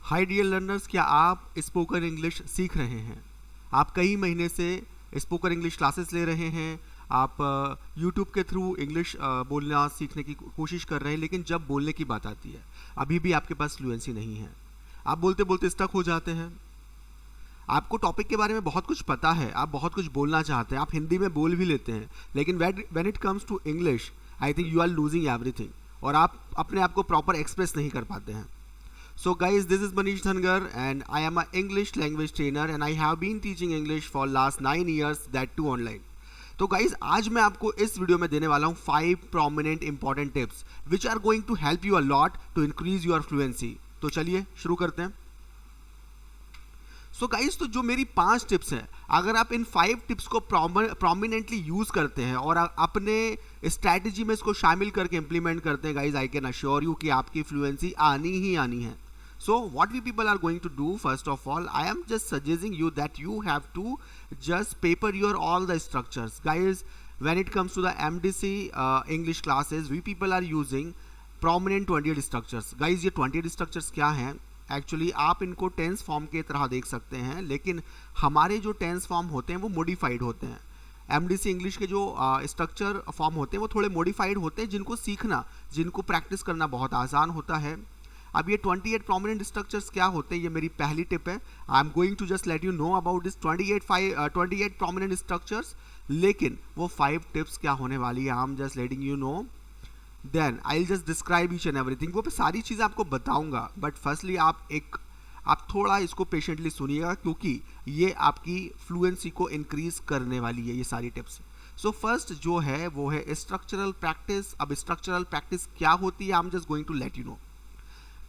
Hi dear learners, क्या आप spoken English सीख रहे हैं? आप कई महीने से स्पोकन इंग्लिश क्लासेस ले रहे हैं। आप यूट्यूब के थ्रू इंग्लिश बोलना सीखने की कोशिश कर रहे हैं, लेकिन जब बोलने की बात आती है अभी भी आपके पास फ्लुएंसी नहीं है। आप बोलते बोलते स्टक हो जाते हैं। आपको टॉपिक के बारे में बहुत कुछ पता है, आप बहुत कुछ बोलना चाहते हैं, आप हिंदी में बोल भी लेते हैं, लेकिन when it comes to English I think you are losing everything, और आप अपने आप को प्रॉपर एक्सप्रेस नहीं कर पाते हैं। So guys, this is Manish Dhangar and I am an English language trainer and I have been teaching English for last 9 years, that too online. तो गाइज आज मैं आपको इस वीडियो में देने वाला हूँ 5 prominent important tips which are going to help you a lot to increase your fluency. तो चलिए शुरू करते हैं। सो गाइज, तो जो मेरी 5 टिप्स हैं, अगर आप इन 5 टिप्स को प्रोमिनेंटली यूज करते हैं और अपने स्ट्रैटेजी में इसको शामिल करके इंप्लीमेंट करते हैं, guys I can assure you कि आपकी फ्लुएंसी आनी ही आनी है। So what we people are going to do, first of all, I am just suggesting you that you have to just paper your all the structures. Guys, when it comes to the MDC English classes, we people are using prominent 28 structures. Guys, ये 28 structures क्या हैं? Actually आप इनको tense form के तरह देख सकते हैं, लेकिन हमारे जो टेंस फॉर्म होते हैं वो मॉडिफाइड होते हैं। एमडीसी इंग्लिश के जो स्ट्रक्चर फॉर्म होते हैं वो थोड़े मॉडिफाइड होते हैं, जिनको सीखना, जिनको प्रैक्टिस करना बहुत आसान होता है। अब ये 28 प्रोमिनेंट स्ट्रक्चर्स क्या होते हैं, ये मेरी पहली टिप है। I am going to just let you know about this 28 prominent structures, लेकिन वो 5 टिप्स क्या होने वाली है, I am just letting you know, then I will just describe each and everything. वो सारी चीज़ें आपको बताऊंगा, बट फर्स्टली आप थोड़ा इसको पेशेंटली सुनिएगा, क्योंकि ये आपकी फ्लुएंसी को इंक्रीज करने वाली है ये सारी टिप्स। सो फर्स्ट जो है वो है स्ट्रक्चरल प्रैक्टिस। अब स्ट्रक्चरल प्रैक्टिस क्या होती है, I am just going to let you know.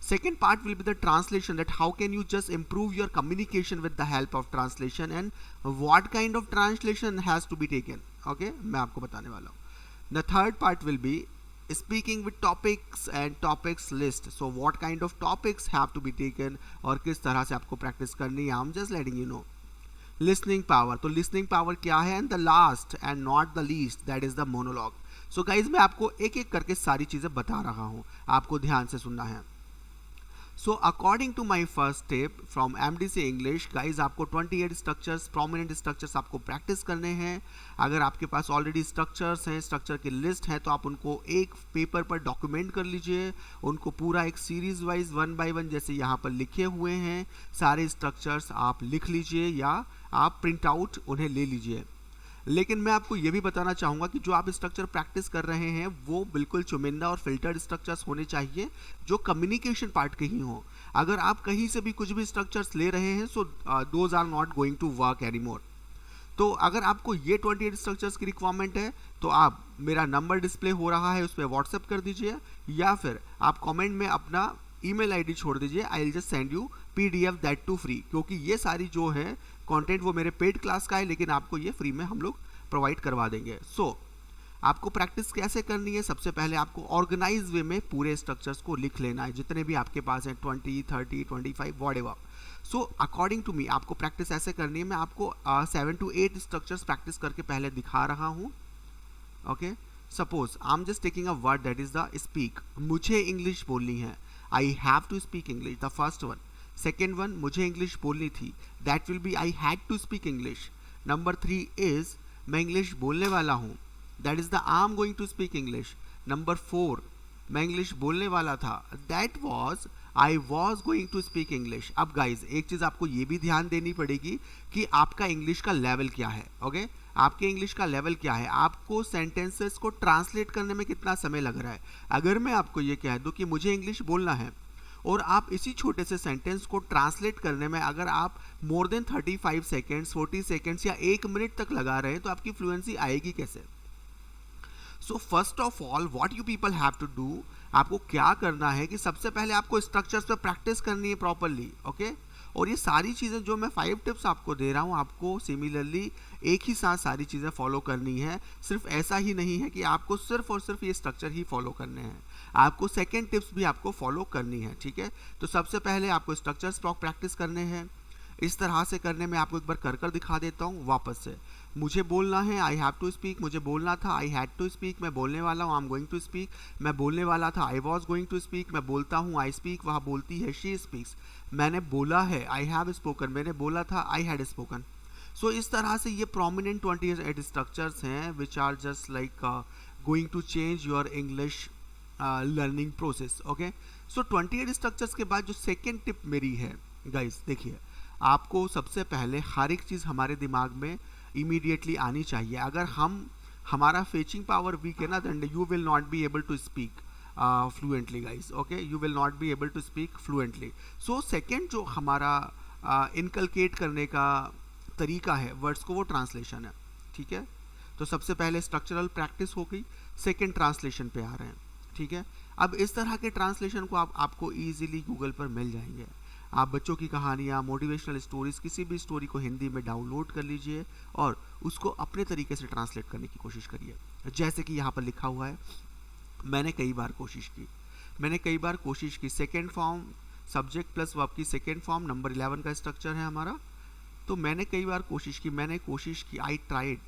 Second part will be the translation, that how can you just improve your communication with the help of translation and what kind of translation has to be taken. Okay, मैं आपको बताने वाला हूँ। The third part will be speaking with topics and topics list. So what kind of topics have to be taken और किस तरह से आपको practice करनी है, I'm just letting you know. Listening power, तो listening power क्या है, and the last and not the least, that is the monologue. So guys, मैं आपको एक एक करके सारी चीज़ें बता रहा हूँ, आपको ध्यान से सुनना है। So according to my first tip from MDC English, guys आपको 28 स्ट्रक्चर्स, प्रोमिनेंट स्ट्रक्चर्स आपको प्रैक्टिस करने हैं। अगर आपके पास ऑलरेडी स्ट्रक्चर्स हैं, स्ट्रक्चर की लिस्ट है, तो आप उनको एक पेपर पर डॉक्यूमेंट कर लीजिए, उनको पूरा एक सीरीज वाइज 1 बाय 1 जैसे यहाँ पर लिखे हुए हैं सारे स्ट्रक्चर्स आप लिख लीजिए या आप प्रिंट आउट उन्हें ले लीजिए। लेकिन मैं आपको ये भी बताना चाहूँगा कि जो आप स्ट्रक्चर प्रैक्टिस कर रहे हैं वो बिल्कुल चुनिंदा और फिल्टर्ड स्ट्रक्चर्स होने चाहिए जो कम्युनिकेशन पार्ट के ही हों। अगर आप कहीं से भी कुछ भी स्ट्रक्चर्स ले रहे हैं, so those are not going to work any more. तो अगर आपको ये 28 स्ट्रक्चर्स की रिक्वायरमेंट है, तो आप मेरा नंबर डिस्प्ले हो रहा है उस पर व्हाट्सएप कर दीजिए, या फिर आप कमेंट में अपना ईमेल आईडी छोड़ दीजिए। I will just send you PDF that too free, क्योंकि ये सारी जो है कंटेंट वो मेरे पेड क्लास का है, लेकिन आपको ये फ्री में हम लोग प्रोवाइड करवा देंगे। सो आपको प्रैक्टिस कैसे करनी है, सबसे पहले आपको ऑर्गेनाइज वे में पूरे स्ट्रक्चर्स को लिख लेना है, जितने भी आपके पास हैं 20, 30, 25 whatever. So according to me आपको प्रैक्टिस ऐसे करनी है। मैं आपको 7 to 8 स्ट्रक्चर्स प्रैक्टिस करके पहले दिखा रहा हूँ। Okay, suppose I am just taking a word that is the speak. मुझे इंग्लिश बोलनी है, I have to speak English, the first one. Second one, मुझे इंग्लिश बोलनी थी, that will be I had to speak English. Number 3 is मैं English बोलने वाला हूँ, that is the I am going to speak English. Number 4, मैं English बोलने वाला था, that was I was going to speak English. अब गाइज एक चीज़ आपको ये भी ध्यान देनी पड़ेगी कि आपका इंग्लिश का लेवल क्या है। ओके, आपके इंग्लिश का लेवल क्या है, आपको सेंटेंसेस को ट्रांसलेट करने में कितना समय लग रहा है। अगर मैं आपको ये कह दूँ कि मुझे इंग्लिश बोलना है और आप इसी छोटे से सेंटेंस को ट्रांसलेट करने में अगर आप मोर देन 35 सेकेंड्स, 40 सेकेंड्स या 1 मिनट तक लगा रहे हैं, तो आपकी फ्लुएंसी आएगी कैसे। So first of all what you people have to do, आपको क्या करना है कि सबसे पहले आपको स्ट्रक्चर्स पे प्रैक्टिस करनी है प्रॉपरली। ओके, और ये सारी चीज़ें जो मैं 5 टिप्स आपको दे रहा हूँ, आपको सिमिलरली एक ही साथ सारी चीज़ें फॉलो करनी है। सिर्फ ऐसा ही नहीं है कि आपको सिर्फ और सिर्फ ये स्ट्रक्चर ही फॉलो करने हैं, आपको सेकेंड टिप्स भी आपको फॉलो करनी है। ठीक है, तो सबसे पहले आपको स्ट्रक्चर्स प्रैक्टिस करने हैं। इस तरह से करने में आपको एक बार कर दिखा देता हूँ वापस से। मुझे बोलना है आई हैव टू स्पीक, मुझे बोलना था आई हैड टू स्पीक, मैं बोलने वाला हूँ I am going to speak, मैं बोलने वाला था I was going to speak, मैं बोलता हूँ आई स्पीक, वह बोलती है शी स्पीक्स, मैंने बोला है आई हैव स्पोकन, मैंने बोला था आई हैड स्पोकन। सो इस तरह से ये प्रोमिनेंट 28 स्ट्रक्चर्स हैं which are just like going to change your English learning process. Okay, so 28 structures के बाद जो सेकेंड टिप मेरी है गाइस, देखिए आपको सबसे पहले हर एक चीज़ हमारे दिमाग में इमीडिएटली आनी चाहिए। अगर हमारा फेचिंग पावर वीक है ना, then you will not be able to speak fluently guys. Okay, you will not be able to speak fluently. So second जो हमारा इनकलकेट करने का तरीका है वर्ड्स को, वो ट्रांसलेशन है। ठीक है, तो सबसे पहले स्ट्रक्चरल प्रैक्टिस हो गई, सेकेंड ट्रांसलेशन पे आ रहे हैं। ठीक है, अब इस तरह के ट्रांसलेशन को आपको ईजिली गूगल पर मिल जाएंगे। आप बच्चों की कहानियाँ, मोटिवेशनल स्टोरीज, किसी भी स्टोरी को हिंदी में डाउनलोड कर लीजिए और उसको अपने तरीके से ट्रांसलेट करने की कोशिश करिए। जैसे कि यहाँ पर लिखा हुआ है, मैंने कई बार कोशिश की, second form subject plus verb की सेकेंड फॉर्म, नंबर 11 का स्ट्रक्चर है हमारा। तो मैंने कई बार कोशिश की, आई ट्राइड,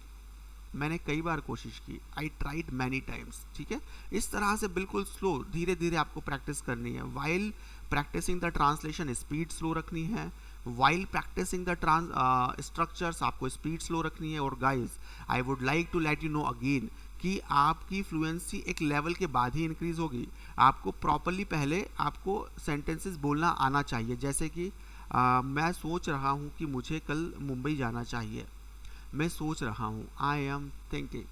मैंने कई बार कोशिश की, आई ट्राइड मैनी टाइम्स। ठीक है, इस तरह से बिल्कुल स्लो, धीरे धीरे आपको प्रैक्टिस करनी है। While practicing the translation speed slow रखनी है, वाइल प्रैक्टिसिंग द स्ट्रक्चर्स आपको स्पीड स्लो रखनी है। और guys I would like to let you know again कि आपकी फ्लुएंसी एक लेवल के बाद ही इंक्रीज होगी। आपको प्रॉपरली पहले आपको सेंटेंसेस बोलना आना चाहिए। जैसे कि मैं सोच रहा हूँ कि मुझे कल मुंबई जाना चाहिए, मैं सोच रहा हूँ, आई एम थिंकिंग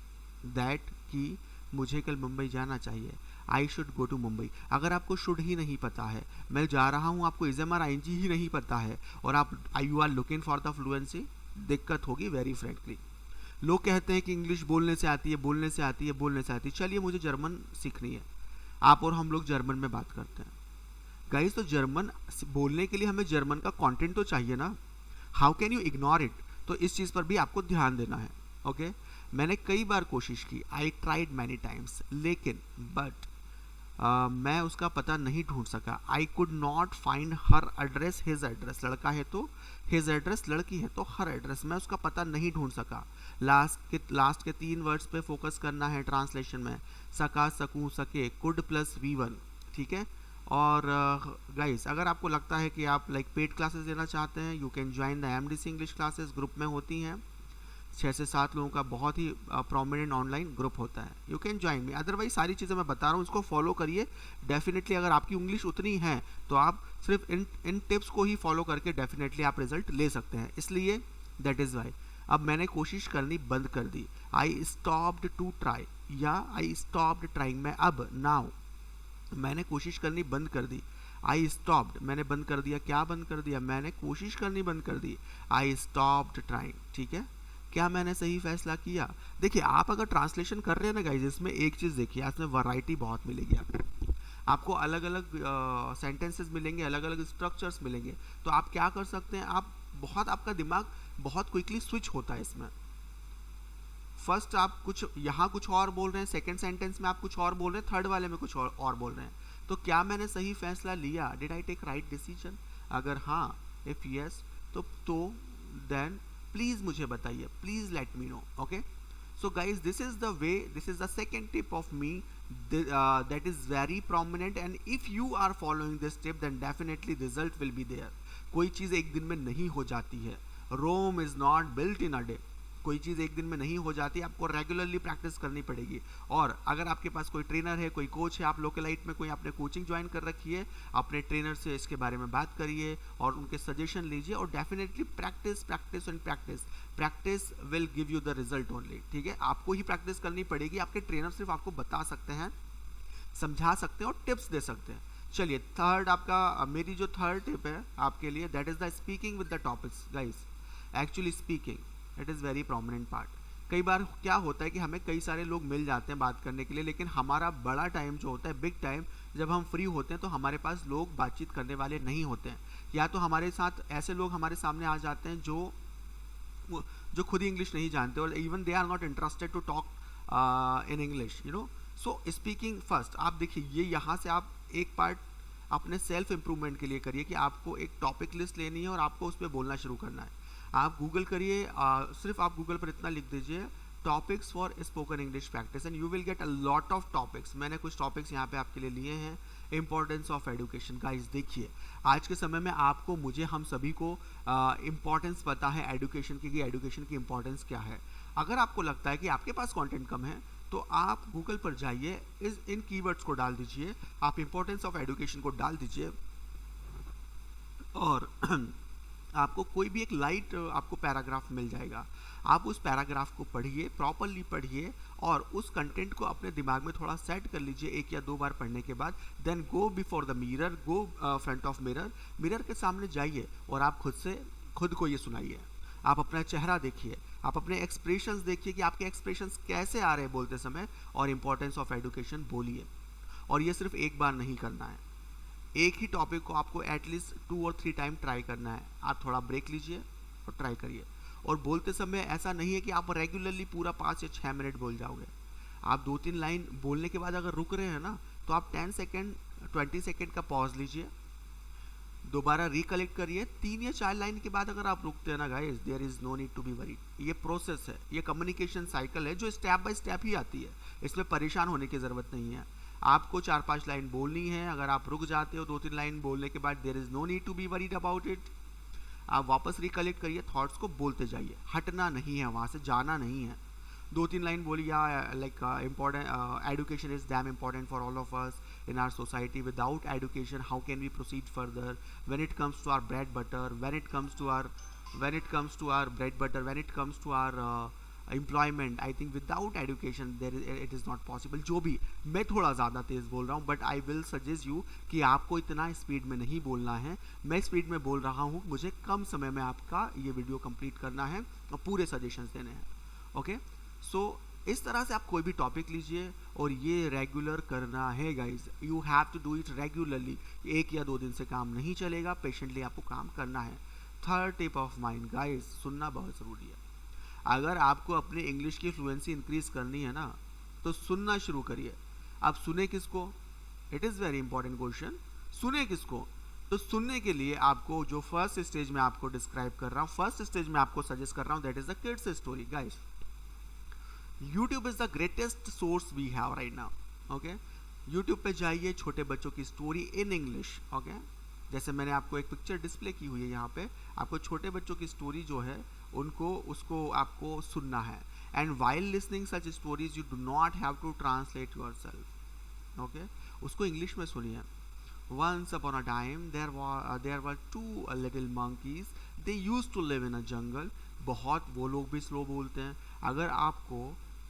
दैट कि मुझे कल मुंबई जाना चाहिए, I should go to Mumbai. अगर आपको शुड ही नहीं पता है, मैं जा रहा हूँ, आपको इज़म और आईएनजी ही नहीं पता है और आप you are looking for the fluency, दिक्कत होगी वेरी फ्रेंकली। लोग कहते हैं कि इंग्लिश बोलने से आती है, चलिए मुझे जर्मन सीखनी है, आप और हम लोग जर्मन में बात करते हैं गाइस। तो जर्मन बोलने के लिए हमें जर्मन का कंटेंट तो चाहिए ना, how can you ignore it. तो इस चीज़ पर भी आपको ध्यान देना है। ओके, मैंने कई बार कोशिश की, आई ट्राइड मैनी टाइम्स, लेकिन बट मैं उसका पता नहीं ढूंढ सका। I could not find her address, his address, लड़का है तो हिज एड्रेस, लड़की है तो हर एड्रेस, मैं उसका पता नहीं ढूंढ सका। लास्ट के 3 वर्ड्स पे फोकस करना है ट्रांसलेशन में, सका, सकूं, सके, कुड प्लस V1। ठीक है, और गाइस अगर आपको लगता है कि आप लाइक पेड क्लासेस लेना चाहते हैं, you can join the MDC English classes, group में होती हैं, 6 से 7 लोगों का बहुत ही प्रोमिनेंट ऑनलाइन ग्रुप होता है, you can join me. Otherwise सारी चीज़ें मैं बता रहा हूँ, इसको फॉलो करिए डेफिनेटली। अगर आपकी इंग्लिश उतनी है तो आप सिर्फ इन टिप्स को ही फॉलो करके डेफिनेटली आप रिजल्ट ले सकते हैं। इसलिए दैट इज़ वाई अब मैंने कोशिश करनी बंद कर दी, आई स्टॉप्ड टू ट्राई, या आई स्टॉप्ड ट्राइंग, मैं अब नाउ मैंने कोशिश करनी बंद कर दी। आई स्टॉप्ड, मैंने बंद कर दिया, क्या बंद कर दिया, मैंने कोशिश करनी बंद कर दी। I stopped trying. ठीक है, क्या मैंने सही फैसला किया। देखिए आप अगर ट्रांसलेशन कर रहे हैं ना गाइज, इसमें एक चीज़ देखिए, इसमें वैरायटी बहुत मिलेगी आपको अलग अलग सेंटेंसेस मिलेंगे, अलग अलग स्ट्रक्चर्स मिलेंगे। तो आप क्या कर सकते हैं, आपका दिमाग बहुत क्विकली स्विच होता है इसमें। फर्स्ट आप यहाँ कुछ और बोल रहे हैं, सेकेंड सेंटेंस में आप कुछ और बोल रहे हैं, थर्ड वाले में कुछ और बोल रहे हैं। तो क्या मैंने सही फैसला लिया, did I take right decision. अगर हाँ, इफ यस, तो देन प्लीज मुझे बताइए, please let me know. Okay, so guys this is the way, this is the second tip of me that is very prominent, and if you are following this tip then definitely result will be there। कोई चीज़ एक दिन में नहीं हो जाती है, Rome is not built in a day। कोई चीज़ एक दिन में नहीं हो जाती, आपको रेगुलरली प्रैक्टिस करनी पड़ेगी। और अगर आपके पास कोई ट्रेनर है, कोई कोच है, आप लोकलाइट में कोई आपने कोचिंग ज्वाइन कर रखी है, अपने ट्रेनर से इसके बारे में बात करिए और उनके सजेशन लीजिए, और definitely practice practice and practice, practice will give you the result only. ठीक है, आपको ही प्रैक्टिस करनी पड़ेगी, आपके ट्रेनर सिर्फ आपको बता सकते हैं, समझा सकते हैं और टिप्स दे सकते हैं। चलिए थर्ड आपका, मेरी जो थर्ड टिप है आपके लिए, that is the speaking with the topics guys. Actually speaking it is very prominent part. कई बार क्या होता है कि हमें कई सारे लोग मिल जाते हैं बात करने के लिए, लेकिन हमारा बड़ा टाइम जो होता है, बिग टाइम, जब हम फ्री होते हैं तो हमारे पास लोग बातचीत करने वाले नहीं होते हैं, या तो हमारे साथ ऐसे लोग हमारे सामने आ जाते हैं जो खुद ही इंग्लिश नहीं जानते, और even they are not interested to talk in English, you know. So speaking first, आप देखिए ये यहाँ से आप एक पार्ट अपने सेल्फ इम्प्रूवमेंट के लिए करिए कि आपको एक टॉपिक लिस्ट लेनी है और आपको उस पर बोलना शुरू करना है। आप गूगल करिए, सिर्फ आप गूगल पर इतना लिख दीजिए topics for spoken English practice and you will get a lot of topics. मैंने कुछ टॉपिक्स यहाँ पे आपके लिए लिए हैं। Importance of education. गाइस देखिए, आज के समय में आपको, मुझे, हम सभी को इम्पॉर्टेंस पता है एडुकेशन की, कि एडुकेशन की इम्पॉर्टेंस क्या है। अगर आपको लगता है कि आपके पास कंटेंट कम है तो आप गूगल पर जाइए, इन कीवर्ड्स को डाल दीजिए, आप इंपॉर्टेंस ऑफ एडुकेशन को डाल दीजिए और आपको कोई भी एक लाइट आपको पैराग्राफ मिल जाएगा। आप उस पैराग्राफ को पढ़िए, प्रॉपरली पढ़िए और उस कंटेंट को अपने दिमाग में थोड़ा सेट कर लीजिए 1 या 2 बार पढ़ने के बाद। Then go before the mirror, go front of mirror, mirror के सामने जाइए और आप खुद को ये सुनाइए। आप अपना चेहरा देखिए, आप अपने एक्सप्रेशंस देखिए कि आपके एक्सप्रेशंस कैसे आ रहे हैं बोलते समय, और इम्पोर्टेंस ऑफ एडुकेशन बोलिए। और ये सिर्फ एक बार नहीं करना है, एक ही टॉपिक को आपको एटलीस्ट 2 और 3 टाइम ट्राई करना है। आप थोड़ा ब्रेक लीजिए और ट्राई करिए। और बोलते समय ऐसा नहीं है कि आप रेगुलरली पूरा 5 या 6 मिनट बोल जाओगे। आप 2-3 लाइन बोलने के बाद अगर रुक रहे हैं ना, तो आप 10 सेकेंड 20 सेकेंड का पॉज लीजिए, दोबारा रिकलेक्ट करिए। 3 या 4 लाइन के बाद अगर आप रुकते हैं ना guys, there is no need to be worried. ये प्रोसेस है, ये कम्युनिकेशन साइकिल है जो स्टेप बाय स्टेप ही आती है, इसमें परेशान होने की ज़रूरत नहीं है। आपको 4-5 लाइन बोलनी है, अगर आप रुक जाते हो 2-3 लाइन बोलने के बाद, there is no need to be worried about it. आप वापस रिकलेक्ट करिए, थॉट्स को बोलते जाइए, हटना नहीं है, वहाँ से जाना नहीं है। 2-3 लाइन बोलिए, like important education is damn important for all of us in our society. Without education how can we proceed further when it comes to our bread butter, when it comes to our employment. I think without education it is not possible. जो भी, मैं थोड़ा ज़्यादा तेज़ बोल रहा हूँ but I will suggest you कि आपको इतना स्पीड में नहीं बोलना है। मैं स्पीड में बोल रहा हूँ, मुझे कम समय में आपका ये वीडियो कंप्लीट करना है और पूरे सजेशंस देने हैं। ओके, सो इस तरह से आप कोई भी टॉपिक लीजिए और ये रेगुलर करना है guys. You have to do it regularly. 1 या 2 दिन से काम नहीं चलेगा, पेशेंटली आपको काम करना है। Third tip of mind guys, सुनना बहुत ज़रूरी है। अगर आपको अपनी इंग्लिश की फ्लुएंसी इंक्रीज करनी है ना, तो सुनना शुरू करिए। आप सुने किसको? It is very important question. सुने किसको? तो सुनने के लिए आपको जो फर्स्ट स्टेज में आपको डिस्क्राइब कर रहा हूँ, फर्स्ट स्टेज में आपको सजेस्ट कर रहा हूँ, that is the kids story guys. YouTube is the greatest source we have right now. Okay, YouTube पे जाइए, छोटे बच्चों की स्टोरी इन इंग्लिश। ओके, जैसे मैंने आपको एक पिक्चर डिस्प्ले की हुई है यहाँ पे, आपको छोटे बच्चों की स्टोरी जो है उसको आपको सुनना है। And while listening such stories you do not have to translate yourself. Okay, उसको इंग्लिश में सुनिए। Once upon a time there were 2 little monkeys. They used to live in a jungle. बहुत वो लोग भी स्लो बोलते हैं। अगर आपको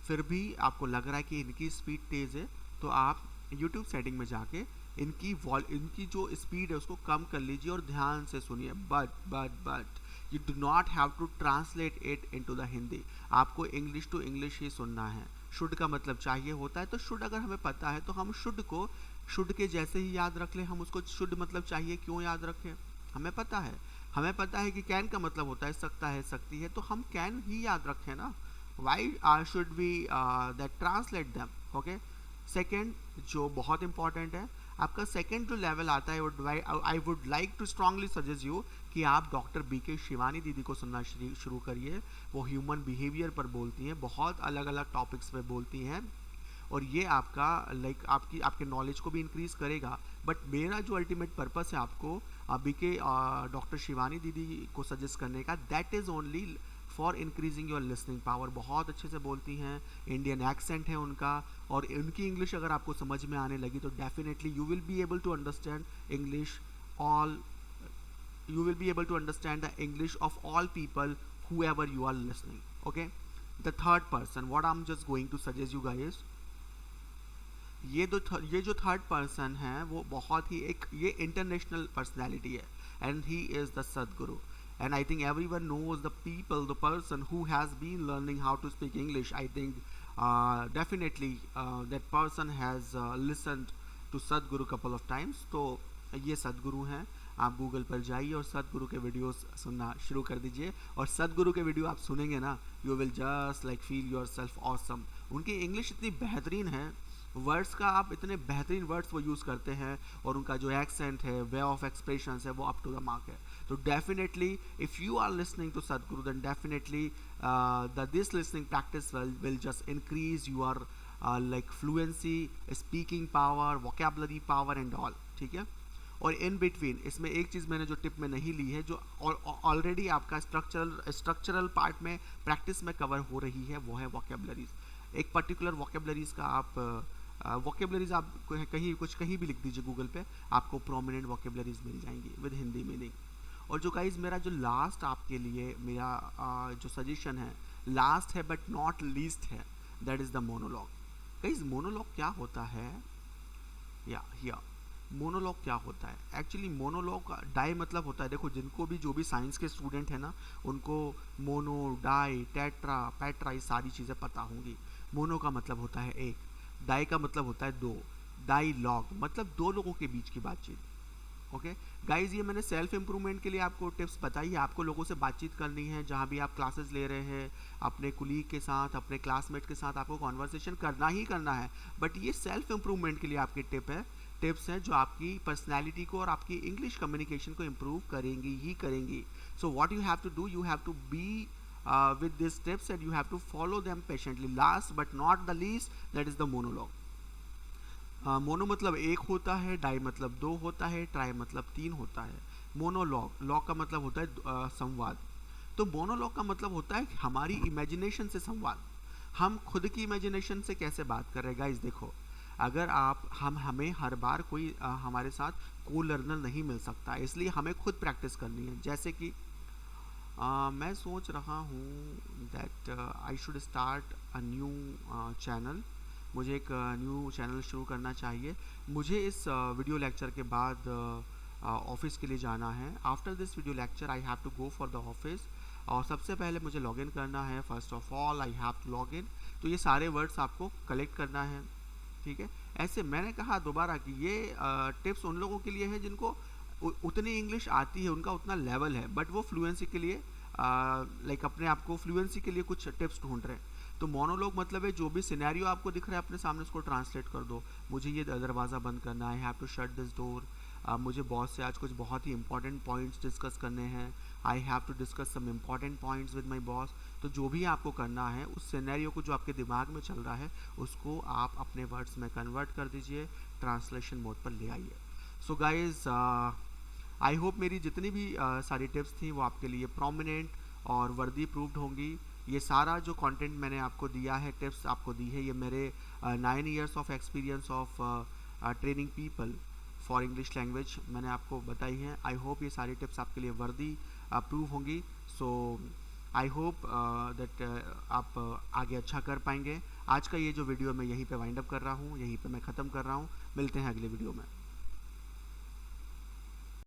फिर भी आपको लग रहा है कि इनकी स्पीड तेज़ है, तो आप YouTube सेटिंग में जाके इनकी जो स्पीड है उसको कम कर लीजिए और ध्यान से सुनिए। But you do not have to translate it into the Hindi. आपको इंग्लिश टू इंग्लिश ही सुनना है। शुड का मतलब चाहिए होता है, तो शुड अगर हमें पता है तो हम शुड को शुड के जैसे ही याद रख लें। हम उसको शुड मतलब चाहिए क्यों याद रखें? हमें पता है। हमें पता है कि कैन का मतलब होता है सकता है, सकती है, तो हम कैन ही याद रखें ना। Why should we that translate them. Okay, second जो बहुत इंपॉर्टेंट है, आपका सेकेंड जो लेवल आता है, I would like to strongly suggest you कि आप डॉक्टर BK शिवानी दीदी को सुनना शुरू करिए। वो ह्यूमन बिहेवियर पर बोलती हैं, बहुत अलग अलग टॉपिक्स पे बोलती हैं और ये आपका आपके नॉलेज को भी इंक्रीज़ करेगा। बट मेरा जो अल्टीमेट पर्पस है आपको BK डॉक्टर शिवानी दीदी को सजेस्ट करने का, that is only for increasing your listening power. बहुत अच्छे से बोलती हैं, इंडियन एक्सेंट है उनका, और उनकी इंग्लिश अगर आपको समझ में आने लगी तो definitely you will be able to understand the English of all people whoever you are listening. Okay, the third person, what I'm just going to suggest you guys, ये जो थर्ड पर्सन है वो बहुत ही ये इंटरनेशनल पर्सनैलिटी है, and he is the Sadhguru. And I think everyone knows the person who has been learning how to speak English. I think definitely that person has listened to Sadhguru couple of times. तो ये सदगुरु हैं। आप Google पर जाइए और सदगुरु के वीडियोस सुनना शुरू कर दीजिए, और सदगुरु के वीडियो आप सुनेंगे ना, you will just like feel your self awesome. उनकी इंग्लिश इतनी बेहतरीन है, वर्ड्स का आप इतने बेहतरीन वर्ड्स वो यूज़ करते हैं और उनका जो एक्सेंट है, वे ऑफ एक्सप्रेशन है, वो अप टू द मार्क है. तो definitely if you are listening to Sadhguru then definitely this listening practice will just increase your like fluency, speaking power, vocabulary power and all. ठीक है. और in between इसमें एक चीज़ मैंने जो टिप में नहीं ली है, जो ऑलरेडी आपका स्ट्रक्चरल पार्ट में प्रैक्टिस में कवर हो रही है, वो है वोकेबलरीज. एक पर्टिकुलर वोकेबलरीज का आप वोकेबलरीज आप कहीं भी लिख दीजिए गूगल पे, आपको प्रोमिनेंट वोकेबलरीज मिल जाएंगी विद हिंदी मीनिंग. और जो गाइज मेरा जो लास्ट आपके लिए मेरा जो सजेशन है, लास्ट है बट नॉट लीस्ट है, that is the monologue. Guys monologue क्या होता है, या मोनोलॉग क्या होता है एक्चुअली? मोनोलॉग डाई मतलब होता है, देखो जिनको भी जो भी साइंस के स्टूडेंट हैं ना, उनको मोनो, डाई, टेट्रा, पेट्रा ये सारी चीज़ें पता होंगी. मोनो का मतलब होता है एक, डाई का मतलब होता है दो, डायलॉग मतलब दो लोगों के बीच की बातचीत. ओके गाइज, ये मैंने सेल्फ इम्प्रूवमेंट के लिए आपको टिप्स बताई है. आपको लोगों से बातचीत करनी है, जहाँ भी आप क्लासेस ले रहे हैं, अपने कुलीग के साथ, अपने क्लासमेट के साथ आपको कॉन्वर्सेशन करना ही करना है. बट ये सेल्फ इम्प्रूवमेंट के लिए आपकी टिप्स हैं जो आपकी पर्सनैलिटी को और आपकी इंग्लिश कम्युनिकेशन को इम्प्रूव करेंगी ही करेंगी. So what you have to do, you have to be with these tips and you have to follow them patiently. Last but not the least, that is the monologue. Mono मतलब एक होता है, die मतलब दो होता है, try मतलब तीन होता है. मोनोलॉग, लॉग का मतलब होता है संवाद. तो मोनोलॉग का मतलब होता है हमारी इमेजिनेशन से संवाद. हम खुद की इमेजिनेशन से कैसे बात कर रहे हैं. गाइस देखो, अगर हमें हर बार कोई हमारे साथ को लर्नर नहीं मिल सकता, इसलिए हमें खुद प्रैक्टिस करनी है. जैसे कि मैं सोच रहा हूँ that I should start a new channel. मुझे एक न्यू चैनल शुरू करना चाहिए. मुझे इस वीडियो लेक्चर के बाद ऑफिस के लिए जाना है. After this video lecture I have to go for the office, और सबसे पहले मुझे लॉगिन करना है. First of all I have to log in. तो ये सारे वर्ड्स आपको कलेक्ट करना है. ठीक है. ऐसे मैंने कहा दोबारा कि ये टिप्स उन लोगों के लिए है जिनको उतनी इंग्लिश आती है, उनका उतना लेवल है, बट वो फ्लुएंसी के लिए लाइक अपने आप को फ्लुएंसी के लिए कुछ टिप्स ढूंढ रहे हैं. तो मोनोलॉग मतलब है जो भी सिनेरियो आपको दिख रहा है अपने सामने उसको ट्रांसलेट कर दो. मुझे ये दरवाज़ा बंद करना है, I have to shut this door. मुझे बॉस से आज कुछ बहुत ही इंपॉर्टेंट पॉइंट्स डिस्कस करने हैं, I have to discuss some important points with my boss. तो जो भी आपको करना है, उस सिनेरियो को जो आपके दिमाग में चल रहा है उसको आप अपने वर्ड्स में कन्वर्ट कर दीजिए, ट्रांसलेशन मोड पर ले आइए. सो गाइज, आई होप मेरी जितनी भी सारी टिप्स थी वो आपके लिए प्रोमिनेंट और वर्दी प्रूव्ड होंगी. ये सारा जो कंटेंट मैंने आपको दिया है, टिप्स आपको दी है, ये मेरे 9 years of experience of training people for English language मैंने आपको बताई हैं. आई होप ये सारी टिप्स आपके लिए वर्दी प्रूव होंगी. सो आई होप दैट आप आगे अच्छा कर पाएंगे. आज का ये जो वीडियो मैं यहीं पे वाइंड अप कर रहा हूँ, यहीं पे मैं ख़त्म कर रहा हूँ. मिलते हैं अगले वीडियो में.